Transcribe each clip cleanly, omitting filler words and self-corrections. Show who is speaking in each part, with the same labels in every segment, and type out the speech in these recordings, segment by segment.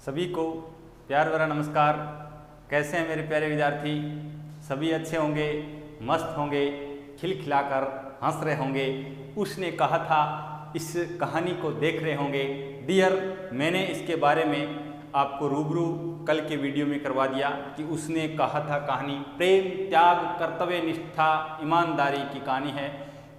Speaker 1: सभी को प्यार भरा नमस्कार। कैसे हैं मेरे प्यारे विद्यार्थी? सभी अच्छे होंगे, मस्त होंगे, खिलखिलाकर हंस रहे होंगे। उसने कहा था इस कहानी को देख रहे होंगे। डियर, मैंने इसके बारे में आपको रूबरू कल के वीडियो में करवा दिया कि उसने कहा था कहानी प्रेम, त्याग, कर्तव्य निष्ठा, ईमानदारी की कहानी है।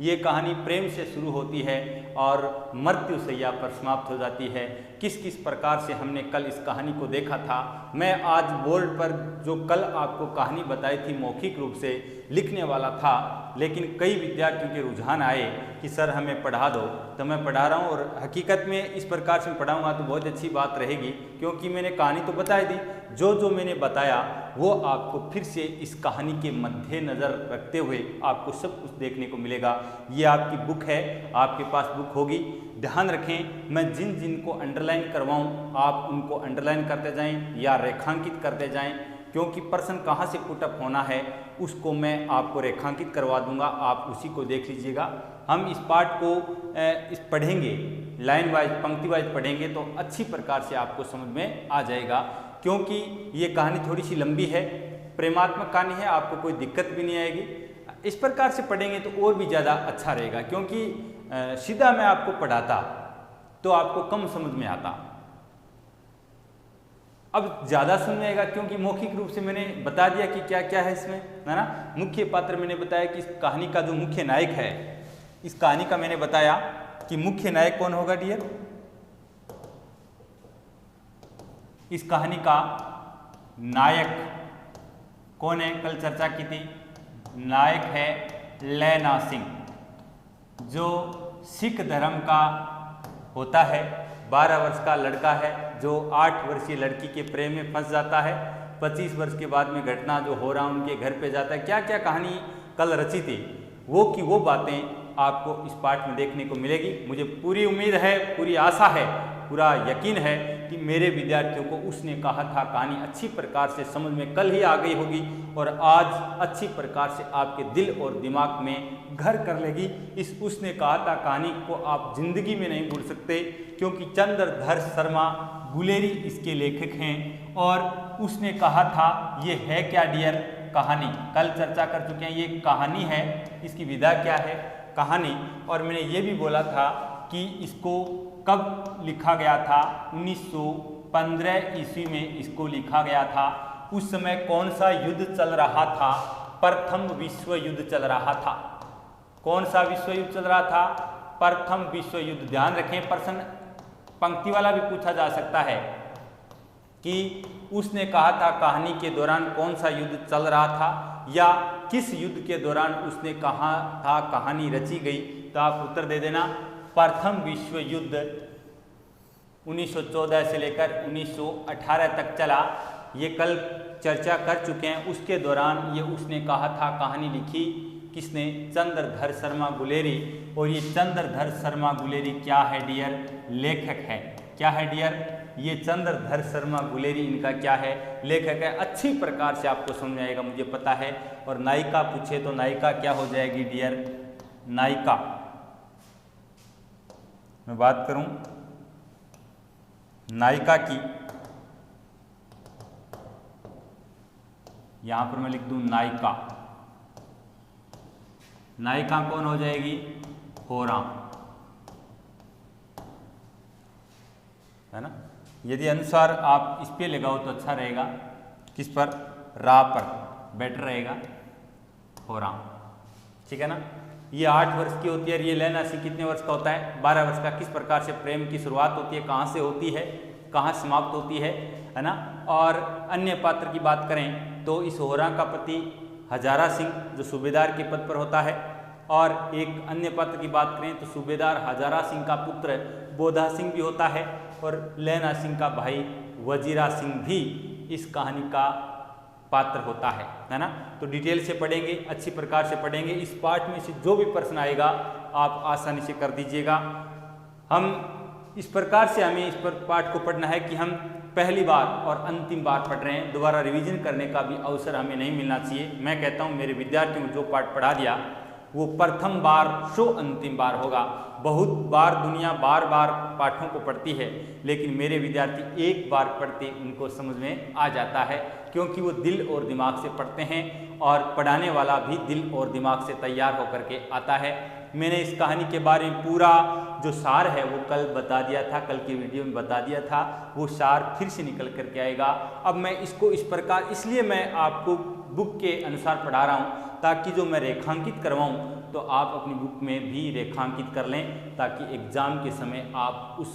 Speaker 1: ये कहानी प्रेम से शुरू होती है और मृत्यु सैया पर समाप्त हो जाती है। किस किस प्रकार से हमने कल इस कहानी को देखा था, मैं आज बोर्ड पर जो कल आपको कहानी बताई थी मौखिक रूप से लिखने वाला था, लेकिन कई विद्यार्थियों के रुझान आए कि सर हमें पढ़ा दो, तो मैं पढ़ा रहा हूँ। और हकीकत में इस प्रकार से पढ़ाऊँगा तो बहुत अच्छी बात रहेगी, क्योंकि मैंने कहानी तो बता दी। जो मैंने बताया वो आपको फिर से इस कहानी के मद्देनज़र रखते हुए आपको सब कुछ देखने को मिलेगा। ये आपकी बुक है, आपके पास बुक होगी। ध्यान रखें, मैं जिन जिन को अंडरलाइन करवाऊँ आप उनको अंडरलाइन करते जाएं या रेखांकित करते जाएं, क्योंकि प्रश्न कहाँ से पुटअप होना है उसको मैं आपको रेखांकित करवा दूंगा, आप उसी को देख लीजिएगा। हम इस पाठ को इस पढ़ेंगे, लाइन वाइज पंक्ति वाइज पढ़ेंगे तो अच्छी प्रकार से आपको समझ में आ जाएगा, क्योंकि ये कहानी थोड़ी सी लंबी है, प्रेमात्मक कहानी है, आपको कोई दिक्कत भी नहीं आएगी। इस प्रकार से पढ़ेंगे तो और भी ज़्यादा अच्छा रहेगा, क्योंकि सीधा मैं आपको पढ़ाता तो आपको कम समझ में आता। अब ज़्यादा समझ में आएगा क्योंकि मौखिक रूप से मैंने बता दिया कि क्या क्या है इसमें, है ना। मुख्य पात्र मैंने बताया कि इस कहानी का जो मुख्य नायक है, इस कहानी का मैंने बताया कि मुख्य नायक कौन होगा डियर। इस कहानी का नायक कौन है, कल चर्चा की थी। नायक है लैना सिंह, जो सिख धर्म का होता है। 12 वर्ष का लड़का है जो 8 वर्षीय लड़की के प्रेम में फंस जाता है। 25 वर्ष के बाद में घटना जो हो रहा उनके घर पे जाता है। क्या क्या कहानी कल रची थी वो की वो बातें आपको इस पाठ में देखने को मिलेगी। मुझे पूरी उम्मीद है, पूरी आशा है, पूरा यकीन है कि मेरे विद्यार्थियों को उसने कहा था कहानी अच्छी प्रकार से समझ में कल ही आ गई होगी और आज अच्छी प्रकार से आपके दिल और दिमाग में घर कर लेगी। इस उसने कहा था कहानी को आप जिंदगी में नहीं भूल सकते, क्योंकि चंद्रधर शर्मा गुलेरी इसके लेखक हैं। और उसने कहा था ये है क्या डियर कहानी, कल चर्चा कर चुके हैं। ये कहानी है, इसकी विधा क्या है कहानी। और मैंने ये भी बोला था कि इसको कब लिखा गया था, 1915 ईस्वी में इसको लिखा गया था। उस समय कौन सा युद्ध चल रहा था? प्रथम विश्व युद्ध चल रहा था। कौन सा विश्व युद्ध चल रहा था? प्रथम विश्व युद्ध। ध्यान रखें, प्रश्न पंक्ति वाला भी पूछा जा सकता है कि उसने कहा था कहानी के दौरान कौन सा युद्ध चल रहा था, या किस युद्ध के दौरान उसने कहा था कहानी रची गई। तो आप उत्तर दे देना, प्रथम विश्व युद्ध 1914 से लेकर 1918 तक चला। ये कल चर्चा कर चुके हैं। उसके दौरान ये उसने कहा था कहानी लिखी किसने? चंद्रधर शर्मा गुलेरी। और ये चंद्रधर शर्मा गुलेरी क्या है डियर? लेखक है। क्या है डियर? ये चंद्रधर शर्मा गुलेरी इनका क्या है? लेखक है। अच्छी प्रकार से आपको समझ में आएगा, मुझे पता है। और नायिका पूछे तो नायिका क्या हो जाएगी डियर? नायिका, मैं बात करूं नायिका की, यहां पर मैं लिख दूं नायिका। नायिका कौन हो जाएगी? होरा, है ना। यदि अनुसार आप इस पे लगाओ तो अच्छा रहेगा। किस पर? रा पर बेटर रहेगा, होरा, ठीक है ना। ये 8 वर्ष की होती है और ये लैना सिंह कितने वर्ष का होता है? 12 वर्ष का। किस प्रकार से प्रेम की शुरुआत होती है, कहाँ से होती है, कहाँ समाप्त होती है ना। और अन्य पात्र की बात करें तो इस होरा का पति हजारा सिंह जो सूबेदार के पद पर होता है, और एक अन्य पात्र की बात करें तो सूबेदार हजारा सिंह का पुत्र बोधा सिंह भी होता है, और लैना सिंह का भाई वजीरा सिंह भी इस कहानी का पात्र होता है ना। तो डिटेल से पढ़ेंगे, अच्छी प्रकार से पढ़ेंगे। इस पाठ में से जो भी प्रश्न आएगा आप आसानी से कर दीजिएगा। हम इस प्रकार से हमें इस पर पाठ को पढ़ना है कि हम पहली बार और अंतिम बार पढ़ रहे हैं, दोबारा रिवीजन करने का भी अवसर हमें नहीं मिलना चाहिए। मैं कहता हूँ मेरे विद्यार्थियों को जो पाठ पढ़ा दिया वो प्रथम बार सो अंतिम बार होगा। बहुत बार दुनिया बार बार पाठों को पढ़ती है, लेकिन मेरे विद्यार्थी एक बार पढ़ते उनको समझ में आ जाता है, क्योंकि वो दिल और दिमाग से पढ़ते हैं और पढ़ाने वाला भी दिल और दिमाग से तैयार होकर के आता है। मैंने इस कहानी के बारे में पूरा जो सार है वो कल बता दिया था, कल की वीडियो में बता दिया था, वो सार फिर से निकल करके आएगा। अब मैं इसको इस प्रकार इसलिए मैं आपको बुक के अनुसार पढ़ा रहा हूँ ताकि जो मैं रेखांकित करवाऊँ तो आप अपनी बुक में भी रेखांकित कर लें, ताकि एग्ज़ाम के समय आप उस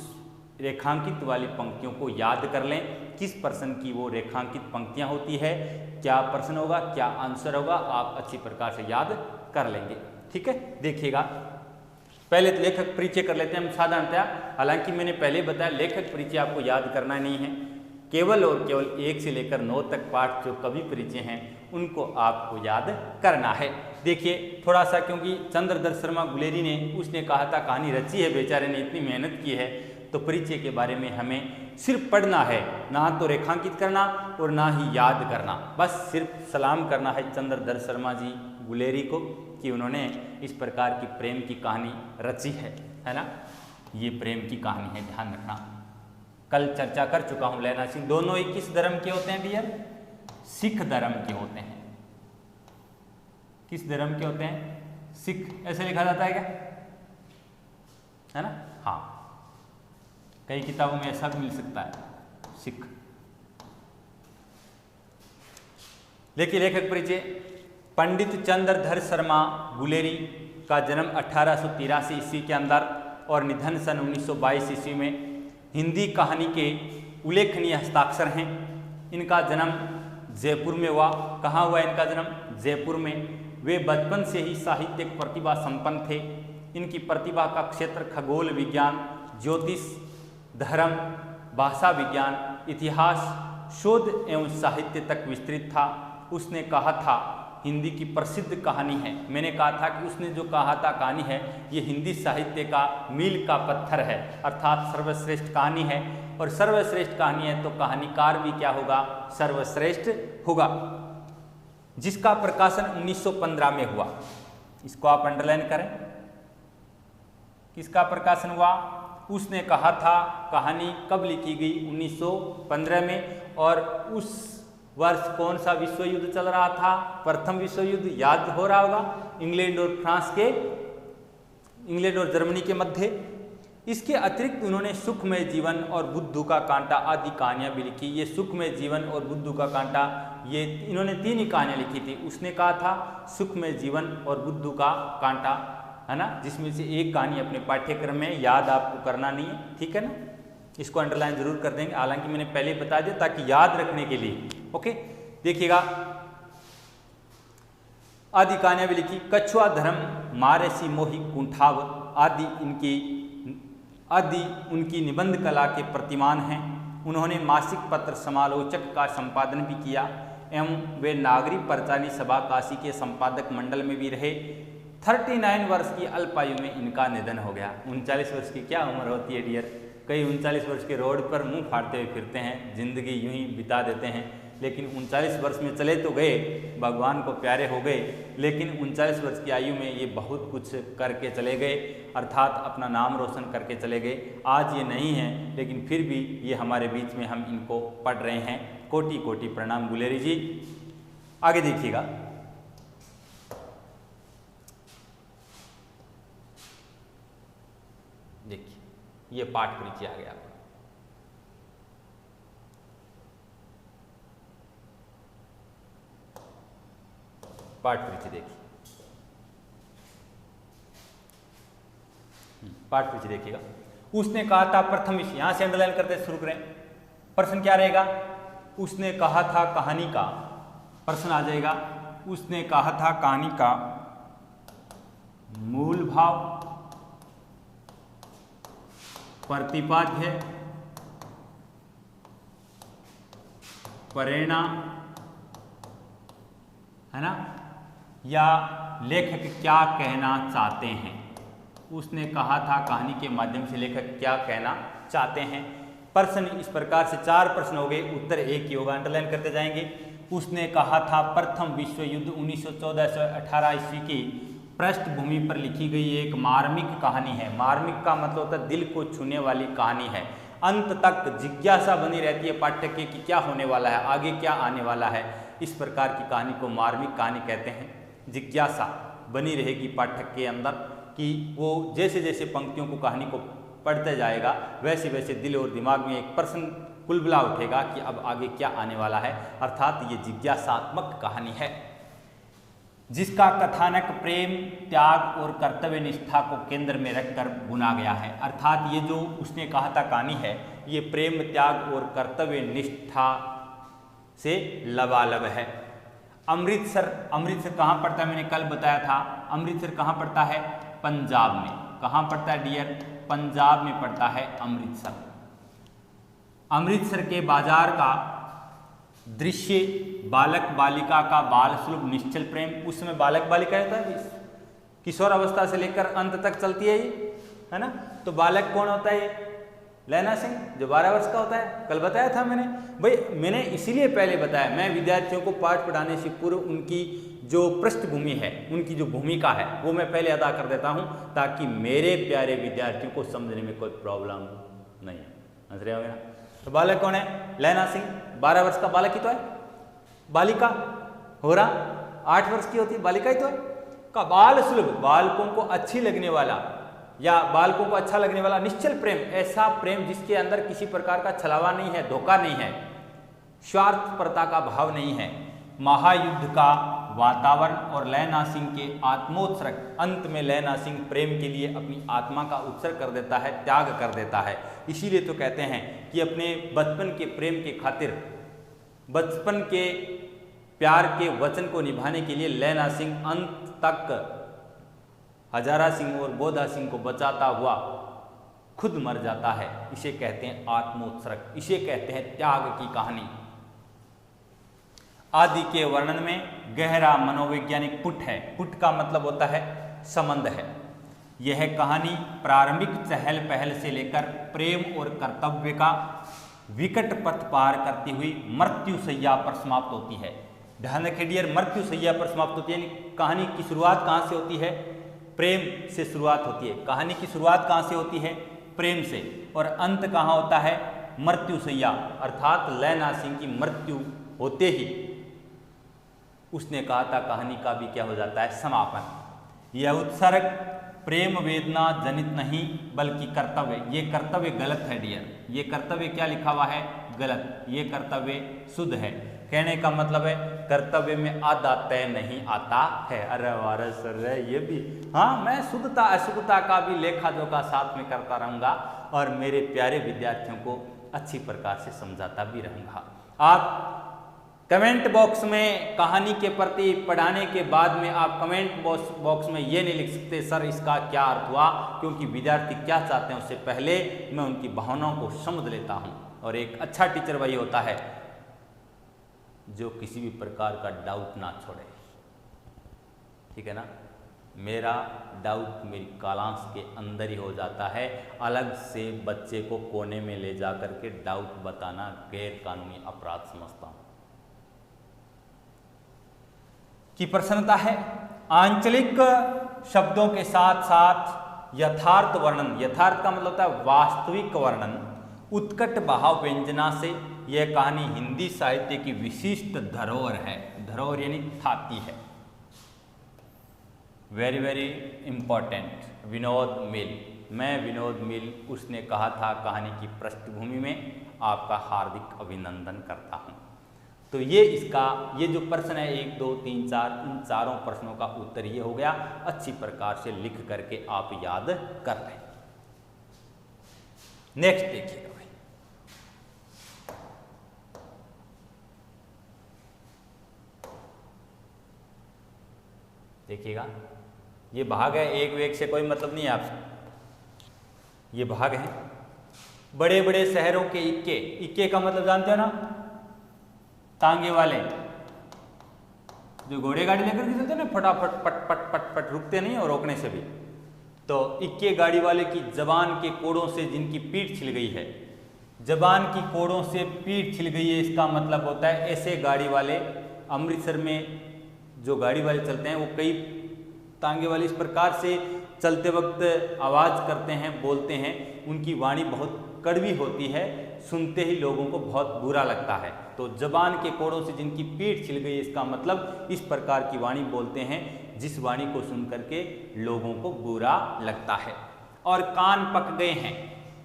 Speaker 1: रेखांकित वाली पंक्तियों को याद कर लें। किस प्रश्न की वो रेखांकित पंक्तियाँ होती है, क्या प्रश्न होगा, क्या आंसर होगा, आप अच्छी प्रकार से याद कर लेंगे। ठीक है, देखिएगा पहले तो लेखक परिचय कर लेते हैं हम साधारणतया। हालांकि मैंने पहले बताया लेखक परिचय आपको याद करना नहीं है, केवल और केवल 1 से लेकर 9 तक पाठ जो कवि परिचय हैं उनको आपको याद करना है। देखिए थोड़ा सा, क्योंकि चंद्रधर शर्मा गुलेरी ने उसने कहा था कहानी रची है, बेचारे ने इतनी मेहनत की है, तो परिचय के बारे में हमें सिर्फ पढ़ना है, ना तो रेखांकित करना और ना ही याद करना। बस सिर्फ सलाम करना है चंद्रधर शर्मा जी गुलेरी को कि उन्होंने इस प्रकार की प्रेम की कहानी रची है ना। ये प्रेम की कहानी है, ध्यान रखना। कल चर्चा कर चुका हूँ लैला सिंह। दोनों ही किस धर्म के होते हैं भैया? सिख धर्म के होते हैं। किस धर्म के होते हैं? सिख। ऐसे लिखा जाता है क्या? है ना? हाँ, कई किताबों में ऐसा भी मिल सकता है, सिख। देखिए लेखक परिचय। पंडित चंद्रधर शर्मा गुलेरी का जन्म 1883 ईस्वी के अंदर और निधन सन 1922 ईस्वी में। हिंदी कहानी के उल्लेखनीय हस्ताक्षर हैं। इनका जन्म जयपुर में हुआ। कहाँ हुआ इनका जन्म? जयपुर में। वे बचपन से ही साहित्यिक प्रतिभा संपन्न थे। इनकी प्रतिभा का क्षेत्र खगोल विज्ञान, ज्योतिष, धर्म, भाषा विज्ञान, इतिहास, शोध एवं साहित्य तक विस्तृत था। उसने कहा था हिंदी की प्रसिद्ध कहानी है। मैंने कहा था कि उसने जो कहा था कहानी है ये हिंदी साहित्य का मील का पत्थर है, अर्थात सर्वश्रेष्ठ कहानी है। और सर्वश्रेष्ठ कहानी है तो कहानीकार भी क्या होगा? सर्वश्रेष्ठ होगा। जिसका प्रकाशन 1915 में हुआ, इसको आप अंडरलाइन करें। किसका प्रकाशन हुआ? उसने कहा था कहानी कब लिखी गई? 1915 में। और उस वर्ष कौन सा विश्व युद्ध चल रहा था? प्रथम विश्व युद्ध, याद हो रहा होगा, इंग्लैंड और जर्मनी के मध्य। इसके अतिरिक्त उन्होंने सुखमय जीवन और बुद्धू का कांटा आदि कहानियां भी लिखी। ये सुखमय जीवन और बुद्धू का कांटा, ये इन्होंने 3 ही कहानियां लिखी थी। उसने कहा था सुखमय जीवन और बुद्धू का कांटा, है ना, जिसमें से एक कहानी अपने पाठ्यक्रम में याद आपको करना नहीं है, ठीक है ना। इसको अंडरलाइन जरूर कर देंगे, हालांकि मैंने पहले बता दिया ताकि याद रखने के लिए। ओके, देखिएगा आदि कहानियां भी लिखी। कछुआ धर्म, मारेसी मोहि कुंठाव आदि उनकी निबंध कला के प्रतिमान हैं। उन्होंने मासिक पत्र समालोचक का संपादन भी किया एवं वे नागरिक प्रचारणी सभा काशी के संपादक मंडल में भी रहे। 39 वर्ष की अल्पायु में इनका निधन हो गया। 39 वर्ष की क्या उम्र होती है डियर? कई 39 वर्ष के रोड पर मुंह फाड़ते हुए फिरते हैं, जिंदगी यूं ही बिता देते हैं, लेकिन 39 वर्ष में चले तो गए, भगवान को प्यारे हो गए, लेकिन 39 वर्ष की आयु में ये बहुत कुछ करके चले गए, अर्थात अपना नाम रोशन करके चले गए। आज ये नहीं है, लेकिन फिर भी ये हमारे बीच में, हम इनको पढ़ रहे हैं। कोटि कोटि प्रणाम गुलेरी जी। आगे देखिएगा, देखिए ये पाठ परिचय आ गया। पाठ परिचय देखिए, पाठ परिचय देखिएगा। उसने कहा था प्रथम विषय, यहां से अंडरलाइन करते शुरू करें। प्रश्न क्या रहेगा? उसने कहा था कहानी का, प्रश्न आ जाएगा। उसने कहा था कहानी का मूल भाव, प्रतिपाद्य, प्रेरणा, है ना, या लेखक क्या कहना चाहते हैं। उसने कहा था कहानी के माध्यम से लेखक क्या कहना चाहते हैं। प्रश्न इस प्रकार से 4 प्रश्न हो गए, उत्तर एक ही होगा, अंडरलाइन करते जाएंगे। उसने कहा था प्रथम विश्व युद्ध 1914 से 18 ईस्वी की पृष्ठभूमि पर लिखी गई एक मार्मिक कहानी है। मार्मिक का मतलब होता है दिल को छूने वाली कहानी है। अंत तक जिज्ञासा बनी रहती है पाठक की कि क्या होने वाला है, आगे क्या आने वाला है। इस प्रकार की कहानी को मार्मिक कहानी कहते हैं। जिज्ञासा बनी रहेगी पाठक के अंदर कि वो जैसे जैसे पंक्तियों को, कहानी को पढ़ते जाएगा, वैसे वैसे दिल और दिमाग में एक प्रश्न कुलबुला उठेगा कि अब आगे क्या आने वाला है। अर्थात ये जिज्ञासात्मक कहानी है जिसका कथानक प्रेम, त्याग और कर्तव्य निष्ठा को केंद्र में रखकर बुना गया है। अर्थात ये जो उसने कहा था कहानी है, ये प्रेम, त्याग और कर्तव्य निष्ठा से लबालब है। अमृतसर, अमृतसर कहाँ पड़ता है, मैंने कल बताया था। अमृतसर कहाँ पड़ता है, पंजाब में। कहाँ पड़ता है डियर, पंजाब में पड़ता है अमृतसर। अमृतसर के बाजार का दृश्य बालक बालिका का बाल सुलभ निश्चल प्रेम, उसमें बालक बालिका होता है, किशोर अवस्था से लेकर अंत तक चलती है ये, है ना। तो बालक कौन होता है, लैना सिंह, जो 12 वर्ष का होता है। कल बताया था मैंने भाई, मैंने इसीलिए पहले बताया, मैं विद्यार्थियों को पाठ पढ़ाने से पूर्व उनकी जो पृष्ठभूमि है, उनकी जो भूमिका है, वो मैं पहले अदा कर देता हूँ ताकि मेरे प्यारे विद्यार्थियों को समझने में कोई प्रॉब्लम नहीं है। समझ रहे होगे ना। तो बालक कौन है, लैना सिंह 12 वर्ष का बालक ही तो है। बालिका हो रहा 8 वर्ष की होती है, बालिका ही तो है। का बाल सुलभ, बालकों को अच्छी लगने वाला या बालकों को अच्छा लगने वाला निश्चल प्रेम, ऐसा प्रेम जिसके अंदर किसी प्रकार का छलावा नहीं है, धोखा नहीं है, स्वार्थपरता का भाव नहीं है। महायुद्ध का वातावरण और लैना सिंह के आत्मोत्सर्ग, अंत में लैना सिंह प्रेम के लिए अपनी आत्मा का उत्सर्ग कर देता है, त्याग कर देता है। इसीलिए तो कहते हैं कि अपने बचपन के प्रेम के खातिर, बचपन के प्यार के वचन को निभाने के लिए लैना सिंह अंत तक हजारा सिंह और बोधा सिंह को बचाता हुआ खुद मर जाता है। इसे कहते हैं आत्मोत्सर्ग, इसे कहते हैं त्याग की कहानी। आदि के वर्णन में गहरा मनोवैज्ञानिक पुट है। पुट का मतलब होता है संबंध है। यह कहानी प्रारंभिक चहल पहल से लेकर प्रेम और कर्तव्य का विकट पथ पार करती हुई मृत्यु सैया पर समाप्त होती है। ध्यान रखिए डियर, मृत्यु सैया पर समाप्त होती है। कहानी की शुरुआत कहाँ से होती है, प्रेम से शुरुआत होती है। कहानी की शुरुआत कहाँ से होती है, प्रेम से, और अंत कहाँ होता है, मृत्यु सैया, अर्थात लैना सिंह की मृत्यु होते ही उसने कहा था कहानी का भी क्या हो जाता है, समापन। यह उत्सर्ग प्रेम वेदना जनित नहीं बल्कि कर्तव्य, ये कर्तव्य गलत है डियर, ये कर्तव्य क्या लिखा हुआ है, गलत, ये कर्तव्य शुद्ध है। कहने का मतलब है कर्तव्य में आधा तय नहीं आता है। अरे वारे सर ये भी, हाँ मैं शुद्धता अशुद्धता का भी लेखा जोखा साथ में करता रहूँगा और मेरे प्यारे विद्यार्थियों को अच्छी प्रकार से समझाता भी रहूँगा। आप कमेंट बॉक्स में कहानी के प्रति पढ़ाने के बाद में आप कमेंट बॉक्स में ये नहीं लिख सकते सर इसका क्या अर्थ हुआ, क्योंकि विद्यार्थी क्या चाहते हैं उससे पहले मैं उनकी भावनाओं को समझ लेता हूँ। और एक अच्छा टीचर वही होता है जो किसी भी प्रकार का डाउट ना छोड़े, ठीक है ना। मेरा डाउट मेरी क्लास के अंदर ही हो जाता है, अलग से बच्चे को कोने में ले जा करके डाउट बताना गैर कानूनी अपराध समझता हूँ। की प्रसन्नता है आंचलिक शब्दों के साथ साथ यथार्थ वर्णन, यथार्थ का मतलब होता है वास्तविक वर्णन, उत्कट भाव व्यंजना से यह कहानी हिंदी साहित्य की विशिष्ट धरोहर है। धरोहर यानी थाती है। वेरी वेरी इंपॉर्टेंट, विनोद मिल, मैं विनोद मिल उसने कहा था कहानी की पृष्ठभूमि में आपका हार्दिक अभिनंदन करता हूँ। तो ये इसका ये जो प्रश्न है 1 2 3 4, इन चारों प्रश्नों का उत्तर ये हो गया। अच्छी प्रकार से लिख करके आप याद कर लें। नेक्स्ट देखिएगा भाई, देखिएगा ये भाग है, एक वेग से कोई मतलब नहीं है आपसे। ये भाग है बड़े बड़े शहरों के इक्के। इक्के का मतलब जानते हो ना, तांगे वाले जो घोड़े गाड़ी लेकर के चलते हैं ना, फटाफट पट पट पट पट रुकते नहीं और रोकने से भी। तो इक्के गाड़ी वाले की जबान के कोड़ों से जिनकी पीठ छिल गई है, जबान की कोड़ों से पीठ छिल गई है, इसका मतलब होता है ऐसे गाड़ी वाले अमृतसर में जो गाड़ी वाले चलते हैं वो कई तांगे वाले इस प्रकार से चलते वक्त आवाज़ करते हैं, बोलते हैं, उनकी वाणी बहुत कड़वी होती है, सुनते ही लोगों को बहुत बुरा लगता है। तो जबान के कोड़ों से जिनकी पीठ छिल गई, इसका मतलब इस प्रकार की वाणी बोलते हैं जिस वाणी को सुन करके लोगों को बुरा लगता है। और कान पक गए हैं,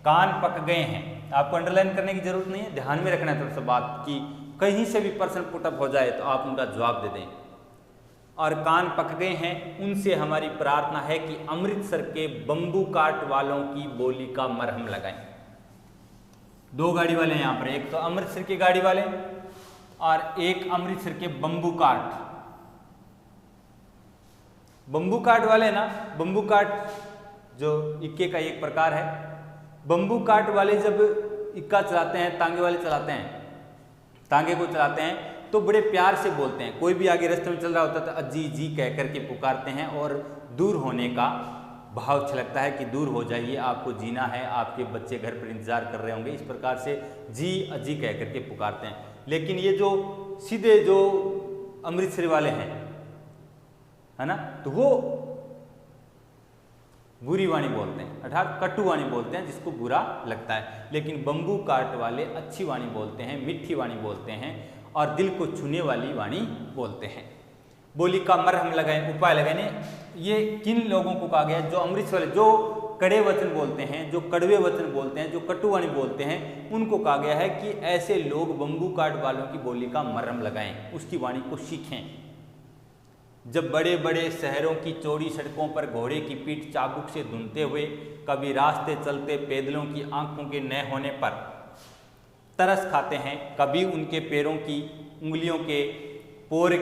Speaker 1: कान पक गए हैं, आपको अंडरलाइन करने की जरूरत नहीं है, ध्यान में रखना है थोड़ा सा बात कि कहीं से भी प्रश्न पुटअप हो जाए तो आप उनका जवाब दे दें। और कान पक गए हैं, उनसे हमारी प्रार्थना है कि अमृतसर के बम्बू काट वालों की बोली का मरहम लगाएं। दो गाड़ी वाले हैं यहाँ पर, एक तो अमृतसर के गाड़ी वाले और एक अमृतसर के बम्बू काट। बम्बू काट वाले ना, बम्बू काट जो इक्के का एक प्रकार है, बम्बू काट वाले जब इक्का चलाते हैं, तांगे वाले चलाते हैं, तांगे को चलाते हैं तो बड़े प्यार से बोलते हैं। कोई भी आगे रास्ते में चल रहा होता है तो अजी जी कह करके पुकारते हैं और दूर होने का भाव छलकता है कि दूर हो जाइए, आपको जीना है, आपके बच्चे घर पर इंतजार कर रहे होंगे, इस प्रकार से जी अजी कह करके पुकारते हैं। लेकिन ये जो सीधे जो अमृतसर वाले हैं, है ना, तो वो बुरी वाणी बोलते हैं, अर्थात कटु वाणी बोलते हैं जिसको बुरा लगता है। लेकिन बम्बू काट वाले अच्छी वाणी बोलते हैं, मीठी वाणी बोलते हैं और दिल को छूने वाली वाणी बोलते हैं। बोली का मरहम लगाएं, उपाय लगाने, ये किन लोगों को कहा गया? जो अमृतसर वाले, जो कड़े वचन बोलते हैं, जो कड़वे वचन बोलते हैं, जो कटु वाणी बोलते हैं, उनको कहा गया है कि ऐसे लोग बम्बू काट वालों की बोली का मरहम लगाएं, उसकी वाणी को सीखें। जब बड़े बड़े शहरों की चौड़ी सड़कों पर घोड़े की पीठ चाबुक से धुनते हुए कभी रास्ते चलते पैदलों की आंखों के न होने पर तरस खाते हैं, कभी उनके पैरों की उंगलियों के पोरे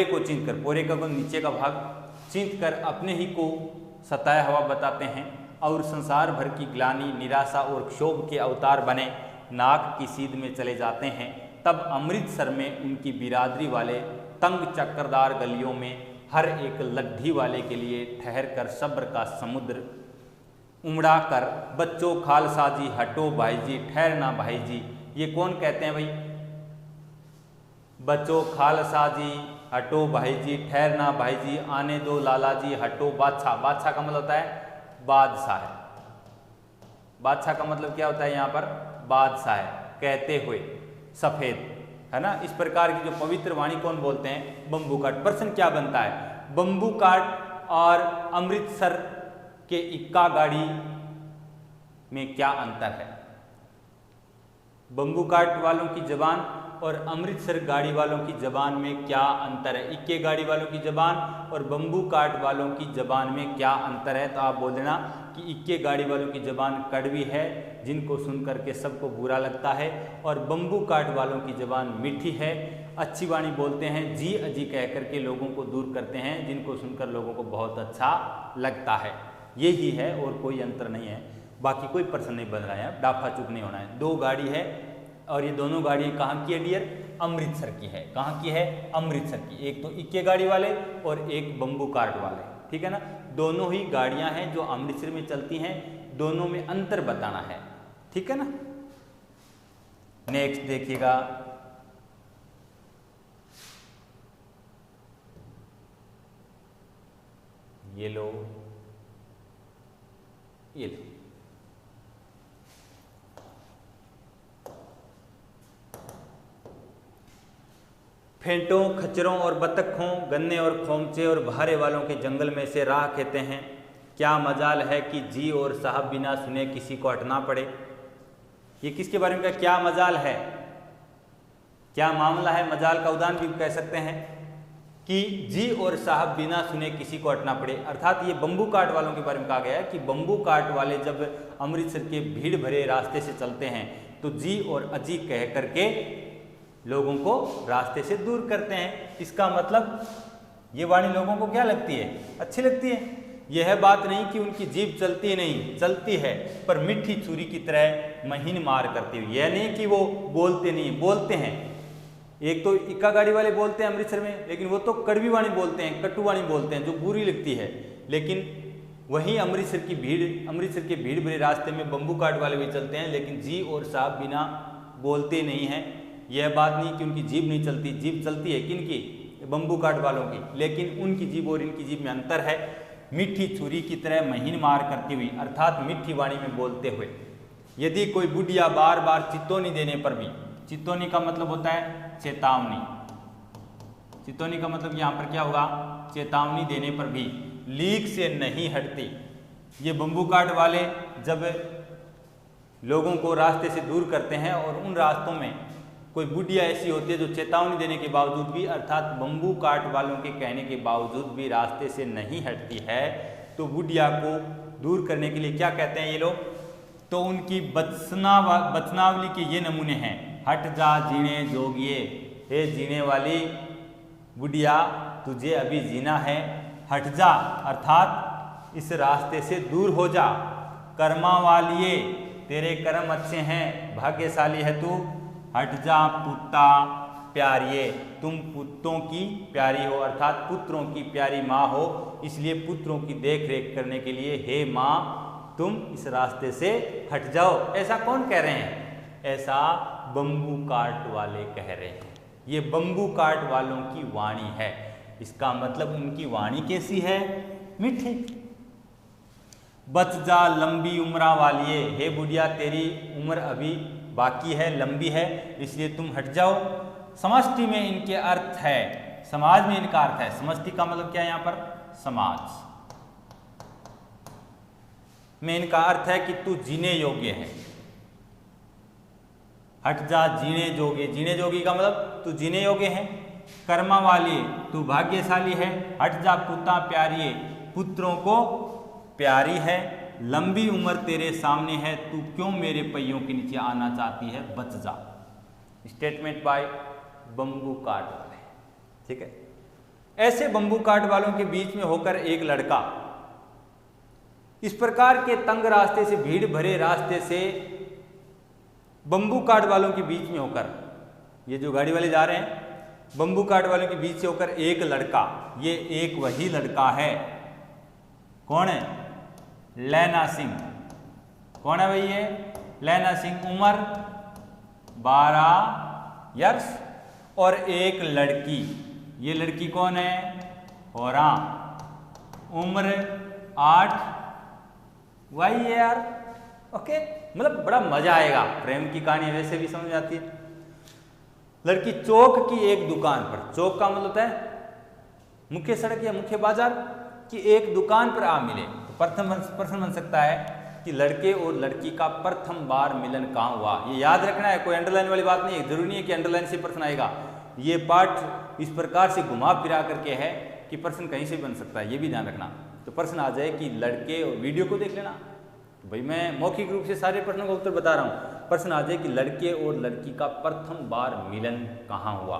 Speaker 1: को चींधकर, पोरे का नीचे का भाग चींधकर अपने ही को सताया हुआ बताते हैं और संसार भर की ग्लानि, निराशा और क्षोभ के अवतार बने नाक की सीध में चले जाते हैं, तब अमृतसर में उनकी बिरादरी वाले तंग चक्करदार गलियों में हर एक लड्ढी वाले के लिए ठहर कर सब्र का समुद्र उमड़ा कर बच्चों खालसा जी हटो भाईजी, ठहरना भाईजी। ये कौन कहते हैं भाई? बच्चों खालसा जी हटो भाईजी, ठहरना भाईजी, आने दो लाला जी हटो बादशाह। बादशाह का मतलब होता है बादशाह है, बादशाह का मतलब क्या होता है यहाँ पर? बादशाह है, कहते हुए सफेद, है ना। इस प्रकार की जो पवित्र वाणी कौन बोलते हैं? बम्बू काट। प्रश्न क्या बनता है? बम्बू काट और अमृतसर के इक्का गाड़ी में क्या अंतर है? बम्बू काट वालों की जबान और अमृतसर गाड़ी वालों की जबान में क्या अंतर है? इक्के गाड़ी वालों की जबान और बम्बू काट वालों की जबान में क्या अंतर है? तो आप बोल देना कि इक्के गाड़ी वालों की जबान कड़वी है, जिनको सुन करके सबको बुरा लगता है, और बम्बू काट वालों की जबान मीठी है, अच्छी वाणी बोलते हैं, जी अजी कह करके लोगों को दूर करते हैं, जिनको सुनकर लोगों को बहुत अच्छा लगता है। यही है और कोई अंतर नहीं है, बाकी कोई प्रश्न नहीं बन रहा है, डाफा चूक नहीं होना है। दो गाड़ी है और ये दोनों गाड़ी कहाँ की है डियर? अमृतसर की है। कहाँ की है? अमृतसर की। एक तो इक्के गाड़ी वाले और एक बम्बू काट वाले, ठीक है ना। दोनों ही गाड़ियां हैं जो अमृतसर में चलती हैं, दोनों में अंतर बताना है, ठीक है ना। नेक्स्ट देखिएगा, ये लो, ये लो, फेंटों, खच्चरों और बतखों, गन्ने और खोमचे और बहारे वालों के जंगल में से राह कहते हैं। क्या मजाल है कि जी और साहब बिना सुने किसी को हटना पड़े। ये किसके बारे में? क्या मजाल है, क्या मामला है। मजाल का उदाहरण भी कह सकते हैं कि जी और साहब बिना सुने किसी को हटना पड़े। अर्थात ये बम्बू काट वालों के बारे में कहा गया है कि बम्बू काट वाले जब अमृतसर के भीड़ भरे रास्ते से चलते हैं तो जी और अजी कह करके लोगों को रास्ते से दूर करते हैं। इसका मतलब ये वाणी लोगों को क्या लगती है? अच्छी लगती है। यह बात नहीं कि उनकी जीभ चलती नहीं, चलती है, पर मिठी छुरी की तरह महीन मार करती हुई। यह नहीं कि वो बोलते नहीं, बोलते हैं। एक तो इक्का गाड़ी वाले बोलते हैं अमृतसर में, लेकिन वो तो कड़वी वाणी बोलते हैं, कटु वाणी बोलते हैं, जो बुरी लगती है। लेकिन वहीं अमृतसर के भीड़ भरे रास्ते में बम्बू काट वाले भी चलते हैं, लेकिन जी और साहब बिना बोलते नहीं हैं। यह बात नहीं कि उनकी जीभ नहीं चलती, जीभ चलती है। किनकी? बम्बू काट वालों की, लेकिन उनकी जीभ और इनकी जीभ में अंतर है। मीठी छुरी की तरह महीन मार करती हुई, अर्थात मीठी वाणी में बोलते हुए। यदि कोई बुढ़िया बार बार चितौनी देने पर भी, चितौनी का मतलब होता है चेतावनी, चितौनी का मतलब यहाँ पर क्या होगा, चेतावनी देने पर भी लीक से नहीं हटती। ये बम्बू काट वाले जब लोगों को रास्ते से दूर करते हैं और उन रास्तों में कोई बुढ़िया ऐसी होती है जो चेतावनी देने के बावजूद भी, अर्थात बम्बू काट वालों के कहने के बावजूद भी रास्ते से नहीं हटती है, तो बुढ़िया को दूर करने के लिए क्या कहते हैं ये लोग, तो उनकी बचनावली के ये नमूने हैं। हट जा जीने जोगिए, हे जीने वाली बुढ़िया तुझे अभी जीना है, हट जा अर्थात इस रास्ते से दूर हो जा। कर्मा वालिए तेरे कर्म अच्छे हैं, भाग्यशाली है तू, हट जा पुत्ता प्यारिये, तुम पुत्रों की प्यारी हो, अर्थात पुत्रों की प्यारी माँ हो, इसलिए पुत्रों की देख रेख करने के लिए हे माँ तुम इस रास्ते से हट जाओ। ऐसा कौन कह रहे हैं, ऐसा बम्बू काट वाले कह रहे हैं। ये बम्बू काट वालों की वाणी है। इसका मतलब उनकी वाणी कैसी है, मीठी। बच जा लंबी उम्रा वालिए, हे बुढ़िया तेरी उम्र अभी बाकी है, लंबी है, इसलिए तुम हट जाओ। समष्टि में इनके अर्थ है, समाज में इनका अर्थ है। समष्टि का मतलब क्या है यहाँ पर, समाज में इनका अर्थ है कि तू जीने योग्य है। हट जा जीने जोगे, जीने जोगी का मतलब तू जीने योग्य है। कर्मा वाली तू भाग्यशाली है। हट जा पुत्ता प्यारिये, पुत्रों को प्यारी है। लंबी उम्र तेरे सामने है, तू क्यों मेरे पहियों के नीचे आना चाहती है, बच जा। स्टेटमेंट बाय बम्बू काट वाले, ठीक है। ऐसे बम्बू काट वालों के बीच में होकर एक लड़का इस प्रकार के तंग रास्ते से, भीड़ भरे रास्ते से, बम्बू काट वालों के बीच में होकर, ये जो गाड़ी वाले जा रहे हैं बम्बू काट वालों के बीच से होकर एक लड़का, ये एक वही लड़का है। कौन है, लैना सिंह। कौन है भाई ये, लैना सिंह। उम्र 12 इयर्स और एक लड़की, ये लड़की कौन है, होरा। उम्र 8, वही है यार, ओके। मतलब बड़ा मजा आएगा, प्रेम की कहानी वैसे भी समझ आती है। लड़की चौक की एक दुकान पर, चौक का मतलब होता है मुख्य सड़क या मुख्य बाजार की एक दुकान पर आ मिले। तो प्रथम प्रश्न बन सकता है कि लड़के और लड़की का प्रथम बार मिलन कहाँ हुआ। ये याद रखना है, कोई अंडरलाइन वाली बात नहीं है, जरूरी नहीं है कि अंडरलाइन से प्रश्न आएगा। ये पाठ इस प्रकार से घुमा फिरा करके है कि प्रश्न कहीं से भी बन सकता है, ये भी ध्यान रखना। तो प्रश्न आ जाए कि लड़के, और वीडियो को देख लेना, तो भाई मैं मौखिक रूप से सारे प्रश्नों का उत्तर बता रहा हूँ। प्रश्न आ जाए कि लड़के और लड़की का प्रथम बार मिलन कहाँ हुआ।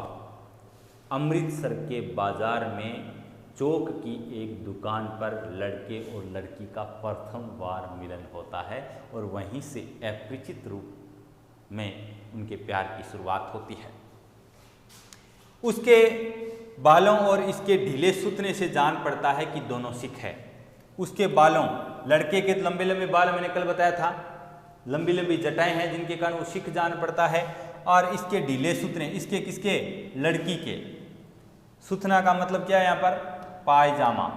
Speaker 1: अमृतसर के बाजार में चौक की एक दुकान पर लड़के और लड़की का प्रथम बार मिलन होता है और वहीं से अपरिचित रूप में उनके प्यार की शुरुआत होती है। उसके बालों और इसके ढीले सूतने से जान पड़ता है कि दोनों सिख है। उसके बालों, लड़के के लंबे लंबे बाल मैंने कल बताया था, लंबी लंबी जटाएं हैं जिनके कारण वो सिख जान पड़ता है। और इसके ढीले सूतने, इसके किसके, लड़की के। सूतना का मतलब क्या है यहाँ पर, पायजामा।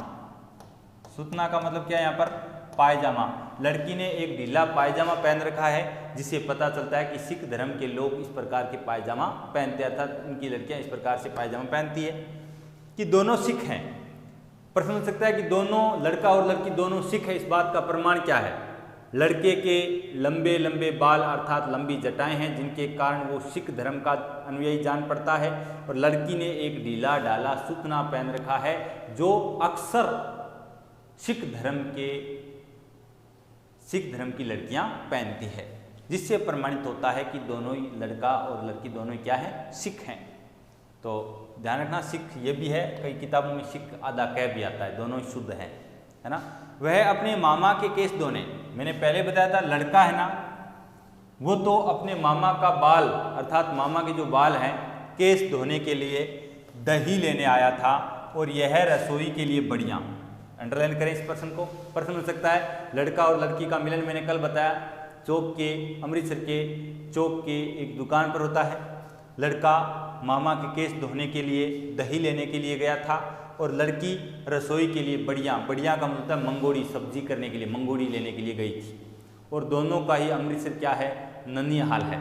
Speaker 1: सूतना का मतलब क्या है यहाँ पर, पायजामा। लड़की ने एक ढीला पायजामा पहन रखा है, जिससे पता चलता है कि सिख धर्म के लोग इस प्रकार के पायजामा पहनते हैं, अर्थात उनकी लड़कियां इस प्रकार से पायजामा पहनती है। कि दोनों सिख हैं। प्रश्न हो सकता है कि दोनों, लड़का और लड़की दोनों सिख है, इस बात का प्रमाण क्या है। लड़के के लंबे लंबे बाल अर्थात लंबी जटाएं हैं, जिनके कारण वो सिख धर्म का अनुयायी जान पड़ता है। और लड़की ने एक ढीला ढाला सूतना पहन रखा है, जो अक्सर सिख धर्म की लड़कियां पहनती है, जिससे प्रमाणित होता है कि दोनों ही, लड़का और लड़की दोनों ही क्या है, सिख हैं। तो ध्यान रखना, सिख ये भी है, कई किताबों में सिख आधा कह भी आता है, दोनों ही शुद्ध है ना। वह अपने मामा के केस धोने, मैंने पहले बताया था लड़का है ना, वो तो अपने मामा का बाल अर्थात मामा के जो बाल हैं केस धोने के लिए दही लेने आया था, और यह रसोई के लिए बढ़िया। अंडरलाइन करें इस प्रश्न को। प्रश्न हो सकता है लड़का और लड़की का मिलन, मैंने कल बताया चौक के, अमृतसर के चौक के एक दुकान पर होता है। लड़का मामा के केस धोने के लिए दही लेने के लिए गया था और लड़की रसोई के लिए बढ़िया का मतलब मंगोड़ी सब्जी करने के लिए मंगोड़ी लेने के लिए गई थी। और दोनों का ही अमृतसर क्या है, ननिहाल है।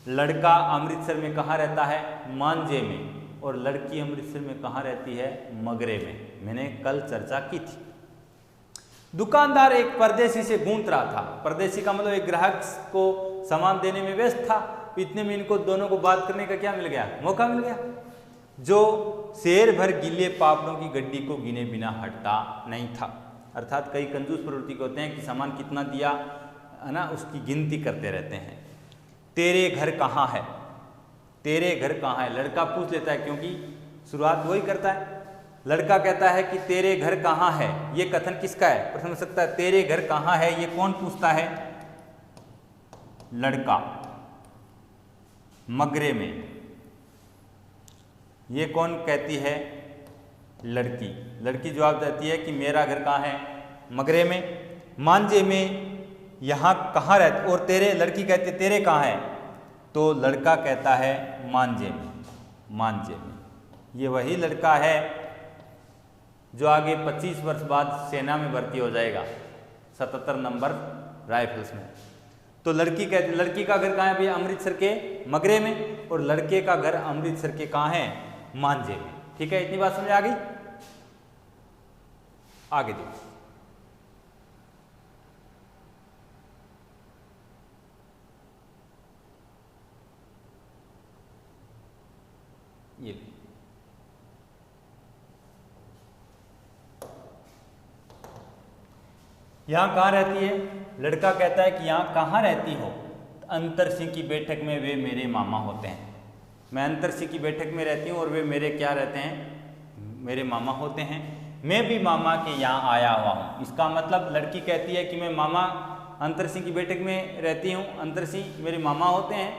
Speaker 1: लड़का अमृतसर में कहाँ रहता है, मांझे में, और लड़की अमृतसर में कहाँ रहती है, मगरे में। मैंने कल चर्चा की थी। दुकानदार एक परदेसी से गूंथ रहा था। परदेसी का मतलब एक ग्राहक को सामान देने में व्यस्त था। इतने में इनको दोनों को बात करने का क्या मिल गया, मौका मिल गया। जो शेर भर गीले पापड़ों की गड्डी को गिने बिना हटता नहीं था। अर्थात कई कंजूस प्रवृत्ति के होते हैं कि सामान कितना दिया है ना, उसकी गिनती करते रहते हैं। तेरे घर कहाँ है, तेरे घर कहाँ है, लड़का पूछ लेता है, क्योंकि शुरुआत वही करता है। लड़का कहता है कि तेरे घर कहाँ है। ये कथन किसका है, प्रश्न हो सकता है तेरे घर कहाँ है, ये कौन पूछता है, लड़का। मगरे में ये कौन कहती है, लड़की। लड़की जवाब देती है कि मेरा घर कहाँ है, मगरे में। मांझे में यहाँ कहाँ रहते, और तेरे, लड़की कहती है तेरे कहाँ है, तो लड़का कहता है मांझे में, मांझे में। ये वही लड़का है जो आगे 25 वर्ष बाद सेना में भर्ती हो जाएगा, 77 नंबर राइफल्स में। तो लड़की कहती, लड़की का घर कहाँ है भैया, अमृतसर के मगरे में, और लड़के का घर अमृतसर के कहाँ है, मांझे में। ठीक है, इतनी बात समझ आ गई। आगे देखो, ये यहाँ कहाँ रहती है, लड़का कहता है कि यहाँ कहाँ रहती हो। अंतर सिंह की बैठक में वे मेरे मामा होते हैं। मैं अंतर सिंह की बैठक में रहती हूँ और वे मेरे क्या रहते हैं, मेरे मामा होते हैं। मैं भी मामा के यहाँ आया हुआ हूँ। इसका मतलब लड़की कहती है कि मैं मामा अंतर सिंह की बैठक में रहती हूँ, अंतर सिंह मेरे मामा होते हैं।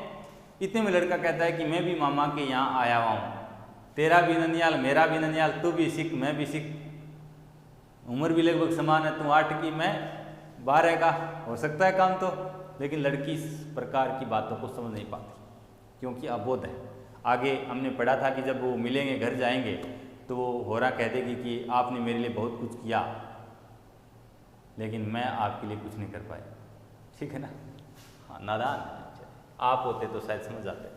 Speaker 1: इतने में लड़का कहता है कि मैं भी मामा के यहाँ आया हुआ हूँ। तेरा भी ननियाल मेरा भी ननियाल, तू भी सिख मैं भी सिख, उम्र भी लगभग समान है, तू 8 की मैं 12 का, हो सकता है काम तो। लेकिन लड़की इस प्रकार की बातों को समझ नहीं पाती क्योंकि अबोध है। आगे हमने पढ़ा था कि जब वो मिलेंगे, घर जाएंगे, तो वो होरा कह देगी कि आपने मेरे लिए बहुत कुछ किया लेकिन मैं आपके लिए कुछ नहीं कर पाया। ठीक है ना, हाँ नादान है। आप होते तो शायद समझ जाते।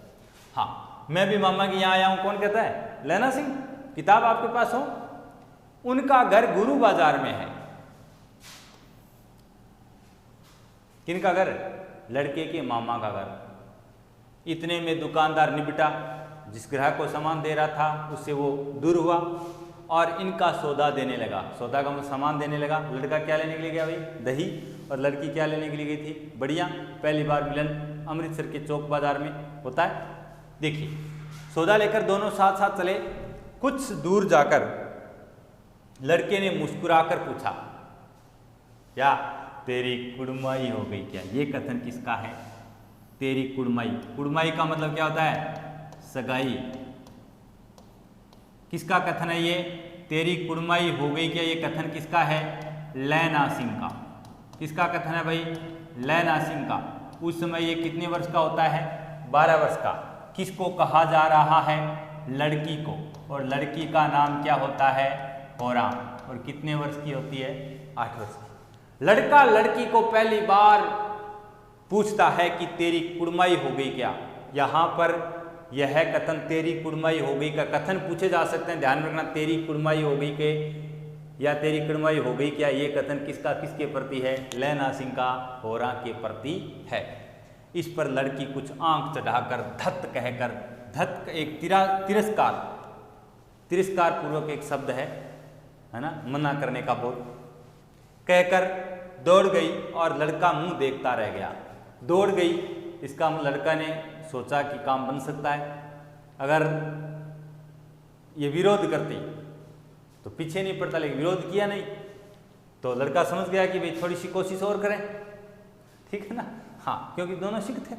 Speaker 1: हाँ, मैं भी मामा के यहाँ आया हूँ, कौन कहता है, लैना सिंह। किताब आपके पास हो। उनका घर गुरु बाजार में है। किनका घर, लड़के के मामा का घर। इतने में दुकानदार निपटा, जिस ग्राहक को सामान दे रहा था उससे वो दूर हुआ और इनका सौदा देने लगा। सौदा का सामान देने लगा। लड़का क्या लेने के लिए गया भाई, दही, और लड़की क्या लेने के लिए गई थी, बढ़िया। पहली बार मिलन अमृतसर के चौक बाजार में होता है। देखिए, सौदा लेकर दोनों साथ साथ चले। कुछ दूर जाकर लड़के ने मुस्कुराकर पूछा, क्या तेरी कुड़माई हो गई क्या। ये कथन किसका है, तेरी कुड़माई। कुड़माई का मतलब क्या होता है, सगाई। किसका कथन है ये, तेरी कुड़माई हो गई क्या। ये कथन किसका है, लैना सिंह का। किसका कथन है भाई, लैना सिंह का। उस समय ये कितने वर्ष का होता है, 12 वर्ष का। किसको कहा जा रहा है, लड़की को, और लड़की का नाम क्या होता है, होरा। और कितने वर्ष की होती है, 8 वर्ष की। लड़का लड़की को पहली बार पूछता है कि तेरी कुड़माई हो गई क्या। यहाँ पर यह कथन तेरी कुड़माई हो गई का कथन पूछे जा सकते हैं, ध्यान रखना। तेरी कुड़माई हो गई के या तेरी कुड़माई हो गई क्या, ये कथन किसका, किसके प्रति है, लैना सिंह का होरा के प्रति है। इस पर लड़की कुछ आंख चढ़ाकर धत कहकर, धत एक तिरस्कार पूर्वक एक शब्द है ना, मना करने का बोल, कहकर दौड़ गई और लड़का मुंह देखता रह गया। दौड़ गई, इसका लड़का ने सोचा कि काम बन सकता है। अगर ये विरोध करती तो पीछे नहीं पड़ता, लेकिन विरोध किया नहीं तो लड़का समझ गया कि भाई थोड़ी सी कोशिश और करें। ठीक है ना, हाँ, क्योंकि दोनों सिख थे।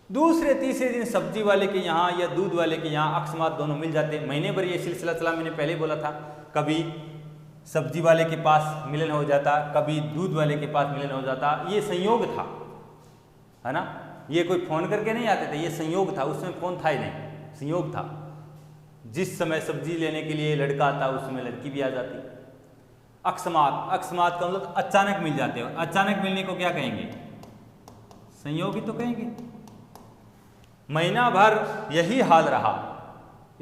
Speaker 1: दूसरे तीसरे दिन सब्जी वाले के यहाँ या दूध वाले के यहाँ अकस्मात दोनों मिल जाते। महीने भर ये सिलसिला चला, मैंने पहले ही बोला था। कभी सब्जी वाले के पास मिलन हो जाता, कभी दूध वाले के पास मिलन हो जाता। ये संयोग था, है ना। ये कोई फ़ोन करके नहीं आते थे, ये संयोग था, उसमें फ़ोन था ही नहीं, संयोग था। जिस समय सब्जी लेने के लिए लड़का आता उस समय लड़की भी आ जाती। अकस्मात, अकस्मात का मतलब अचानक मिल जाते हो, अचानक मिलने को क्या कहेंगे? संयोग ही तो कहेंगे। महीना भर यही हाल रहा,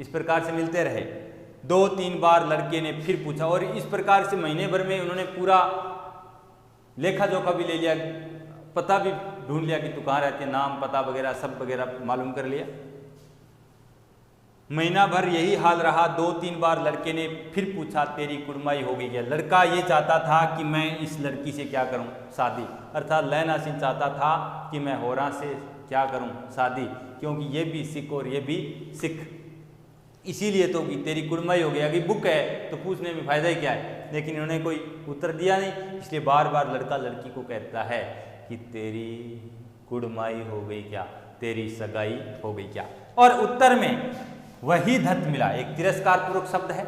Speaker 1: इस प्रकार से मिलते रहे। 2-3 बार लड़के ने फिर पूछा और इस प्रकार से महीने भर में उन्होंने पूरा लेखा जोखा भी ले लिया, पता भी ढूंढ लिया कि तू कहाँ रहती है, नाम पता वगैरह सब वगैरह मालूम कर लिया। महीना भर यही हाल रहा। 2-3 बार लड़के ने फिर पूछा, तेरी कुड़माई हो गई क्या? लड़का ये चाहता था कि मैं इस लड़की से क्या करूं? शादी। अर्थात लैला सिंह चाहता था कि मैं होरा से क्या करूं? शादी, क्योंकि ये भी सिख और ये भी सिख, इसीलिए तो कि तेरी कुड़माई हो गया। कि बुक है तो पूछने में फ़ायदा ही क्या है, लेकिन इन्होंने कोई उत्तर दिया नहीं, इसलिए बार बार लड़का लड़की को कहता है कि तेरी कुड़माई हो गई क्या, तेरी सगाई हो गई क्या। और उत्तर में वही धत मिला, एक तिरस्कार पूर्वक शब्द है।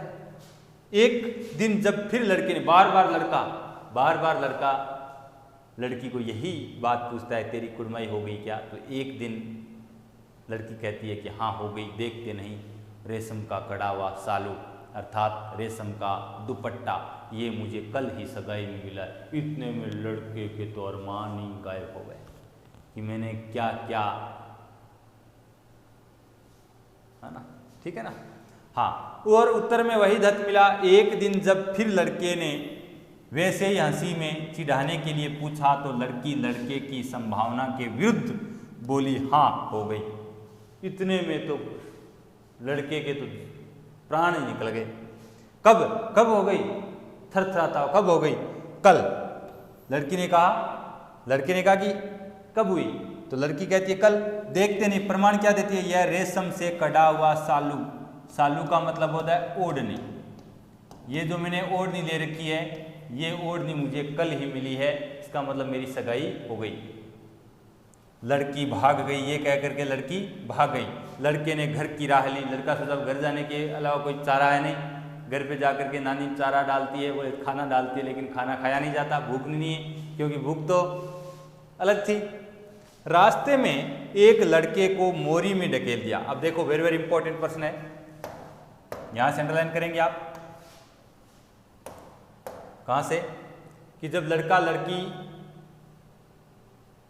Speaker 1: एक दिन जब फिर लड़के ने बार बार लड़का लड़की को यही बात पूछता है, तेरी कुड़माई हो गई क्या? तो एक दिन लड़की कहती है कि हाँ हो गई, देखते नहीं रेशम का कड़ा हुआ सालू अर्थात रेशम का दुपट्टा, ये मुझे कल ही सगाई में मिला। इतने में लड़के के तो अरमान ही गायब हो गए कि मैंने क्या क्या, है ना, ठीक है ना। हाँ, और उत्तर में वही धत मिला। एक दिन जब फिर लड़के ने वैसे ही हंसी में चिढ़ाने के लिए पूछा तो लड़की लड़के की संभावना के विरुद्ध बोली, हाँ हो गई। इतने में तो लड़के के तो प्राण ही निकल गए। कब हो गई? थरथराता, कब हो गई? कल। लड़के ने कहा कि कब हुई? तो लड़की कहती है कल। देखते नहीं, प्रमाण क्या देती है? यह रेशम से कड़ा हुआ सालू, सालू का मतलब होता है ओढ़नी। ये जो मैंने ओढ़नी ले रखी है, ये ओढ़नी मुझे कल ही मिली है, इसका मतलब मेरी सगाई हो गई। लड़की भाग गई, ये कह करके लड़की भाग गई। लड़के ने घर की राह ली। लड़का सोचा घर जाने के अलावा कोई चारा है नहीं, घर पे जाकर के नानी चारा डालती है, वो खाना डालती है, लेकिन खाना खाया नहीं जाता, भूख नहीं है, क्योंकि भूख तो अलग थी। रास्ते में एक लड़के को मोरी में ढकेल दिया। अब देखो वेरी वेरी इंपॉर्टेंट प्रश्न है, यहां से अंडरलाइन करेंगे आप। कहां से? कि जब लड़का लड़की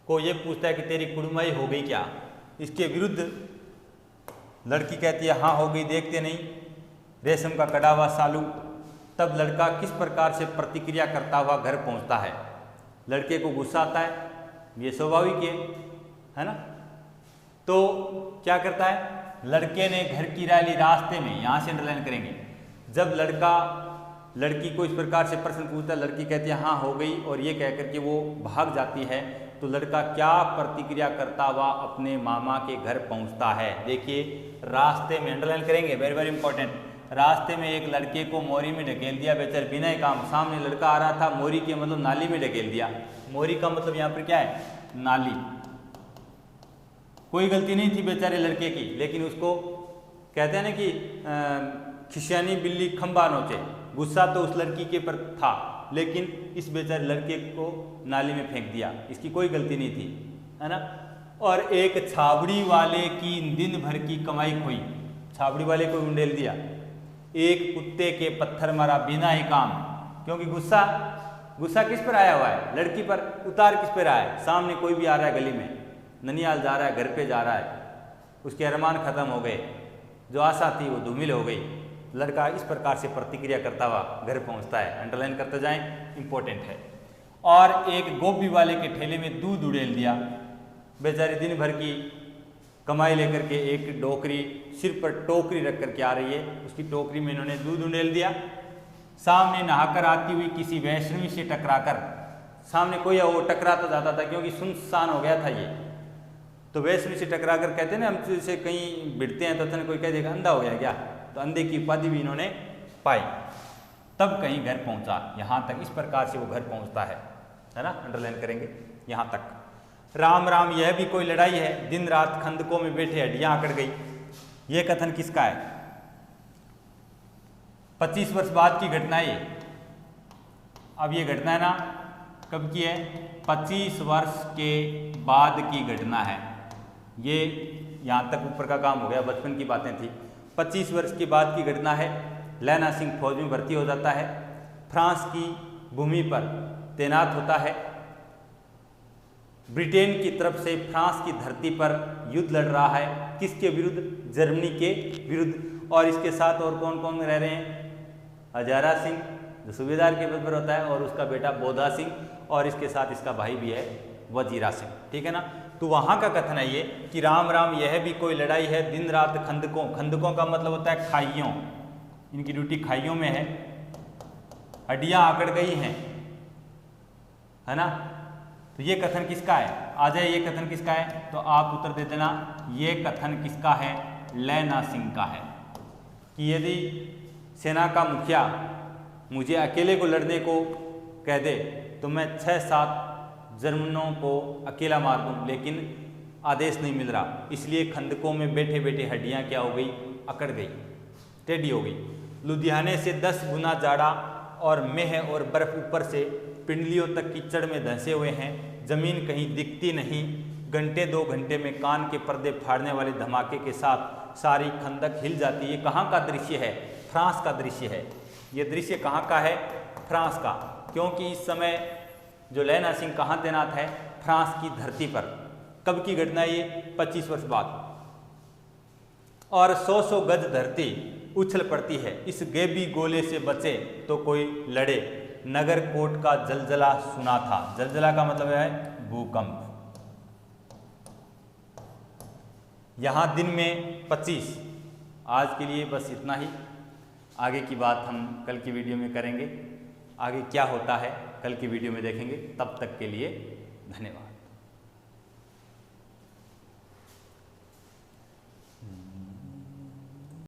Speaker 1: को ये पूछता है कि तेरी कुड़माई हो गई क्या, इसके विरुद्ध लड़की कहती है हाँ हो गई, देखते नहीं रेशम का कड़ा हुआ सालू। तब लड़का किस प्रकार से प्रतिक्रिया करता हुआ घर पहुंचता है? लड़के को गुस्सा आता है, ये स्वाभाविक है ना। तो क्या करता है? लड़के ने घर की राह ली रास्ते में, यहां से अंडरलाइन करेंगे। जब लड़का लड़की को इस प्रकार से प्रश्न पूछता है, लड़की कहती है हाँ हो गई, और ये कह करके वो भाग जाती है, तो लड़का क्या प्रतिक्रिया करता हुआ अपने मामा के घर पहुंचता है? देखिए रास्ते में अंडरलाइन करेंगे, वेरी वेरी इंपॉर्टेंट। रास्ते में एक लड़के को मोरी में ढकेल दिया, बेचारे बिना ही काम। सामने लड़का आ रहा था, मोरी के मतलब नाली में ढकेल दिया। मोरी का मतलब यहाँ पर क्या है? नाली। कोई गलती नहीं थी बेचारे लड़के की, लेकिन उसको कहते हैं ना कि खिसियानी बिल्ली खंबा नोचे। गुस्सा तो उस लड़की के पर था, लेकिन इस बेचारे लड़के को नाली में फेंक दिया, इसकी कोई गलती नहीं थी, है ना। और एक छाबड़ी वाले की दिन भर की कमाई खोई, छाबड़ी वाले को उंडेल दिया। एक कुत्ते के पत्थर मारा बिना ही काम, क्योंकि गुस्सा किस पर आया हुआ है? लड़की पर। उतार किस पर आया है? सामने कोई भी आ रहा है, गली में ननियाल जा रहा है, घर पे जा रहा है, उसके अरमान खत्म हो गए, जो आशा थी वो धूमिल हो गई। लड़का इस प्रकार से प्रतिक्रिया करता हुआ घर पहुंचता है, अंडरलाइन करते जाएं, इंपॉर्टेंट है। और एक गोभी वाले के ठेले में दूध उड़ेल दिया। बेचारे दिन भर की कमाई लेकर के एक डोकरी, सिर पर टोकरी रख करके आ रही है, उसकी टोकरी में इन्होंने दूध उड़ेल दिया। सामने नहाकर आती हुई किसी वैष्णवी से टकराकर, सामने कोई वो टकरा तो जाता था क्योंकि सुनसान हो गया था ये, तो वैष्णवी से टकराकर कहते हैं ना, हम जैसे कहीं भिड़ते हैं तो अचानक कोई कह देगा अंधा हो गया क्या, तो अंधे की उपाधि भी इन्होंने पाई। तब कहीं घर पहुंचा, यहाँ तक इस प्रकार से वो घर पहुंचता है ना, अंडरलाइन करेंगे यहाँ तक। राम राम यह भी कोई लड़ाई है, दिन रात खंदकों में बैठे हड्डियां अकड़ गई। यह कथन किसका है? 25 वर्ष बाद की घटना है। अब ये घटना है ना, कब की है? 25 वर्ष के बाद की घटना है। ये यहाँ तक ऊपर का काम हो गया, बचपन की बातें थी। 25 वर्ष के बाद की घटना है। लैना सिंह फौज में भर्ती हो जाता है, फ्रांस की भूमि पर तैनात होता है। ब्रिटेन की तरफ से फ्रांस की धरती पर युद्ध लड़ रहा है, किसके विरुद्ध? जर्मनी के विरुद्ध। और इसके साथ और कौन कौन रह रहे हैं? हजारा सिंह जो सूबेदार के पद पर होता है, और उसका बेटा बोधा सिंह, और इसके साथ इसका भाई भी है वजीरा सिंह। ठीक है ना। तो वहाँ का कथन है ये कि राम राम यह भी कोई लड़ाई है, दिन रात खंदकों। खंदकों का मतलब होता है खाइयों, इनकी ड्यूटी खाइयों में है, हड्डियाँ आकड़ गई हैं, है ना। तो ये कथन किसका है? आ जाए, ये कथन किसका है? तो आप उत्तर दे देना, ये कथन किसका है? लैना सिंह का है कि यदि सेना का मुखिया मुझे अकेले को लड़ने को कह दे तो मैं 6-7 जर्मनों को अकेला मार दूँ, लेकिन आदेश नहीं मिल रहा, इसलिए खंदकों में बैठे बैठे हड्डियाँ क्या हो गई? अकड़ गई, टेढ़ी हो गई। लुधियाने से 10 गुना जाड़ा और मेह और बर्फ ऊपर से पिंडलियों तक कीचड़ में धंसे हुए हैं, जमीन कहीं दिखती नहीं। घंटे 2 घंटे में कान के पर्दे फाड़ने वाले धमाके के साथ सारी खंदक हिल जाती है। कहाँ का दृश्य है? फ्रांस का दृश्य है। ये दृश्य कहाँ का है? फ्रांस का, क्योंकि इस समय जो लैना सिंह कहाँ तैनात है? फ्रांस की धरती पर। कब की घटना है ये? 25 वर्ष बाद। और 100-100 गज धरती उछल पड़ती है, इस गेबी गोले से बचे तो कोई लड़े। नगर कोट का जलजला सुना था। जलजला का मतलब है भूकंप। यहाँ दिन में 25। आज के लिए बस इतना ही। आगे की बात हम कल की वीडियो में करेंगे। आगे क्या होता है कल की वीडियो में देखेंगे। तब तक के लिए धन्यवाद।